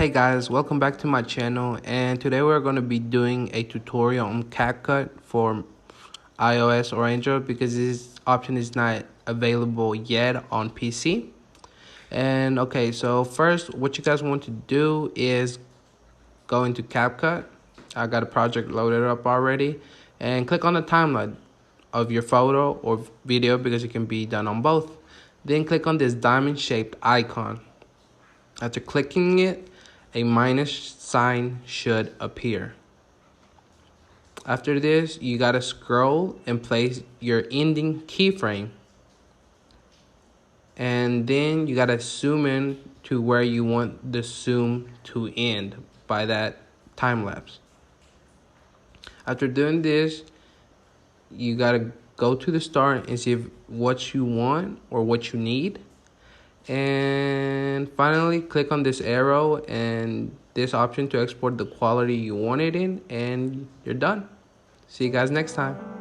Hey guys, welcome back to my channel, and today we're going to be doing a tutorial on Capcut for iOS or Android because this option is not available yet on PC. And okay, so first what you guys want to do is go into Capcut. I got a project loaded up already, and click on the timeline of your photo or video because it can be done on both. Then click on this diamond shaped icon. After clicking it, a minus sign should appear. After this, you gotta scroll and place your ending keyframe. And then you gotta zoom in to where you want the zoom to end by that time lapse. After doing this, you gotta go to the start and see what you want or what you need. And finally, click on this arrow and this option to export the quality you want it in, and you're done. See you guys next time.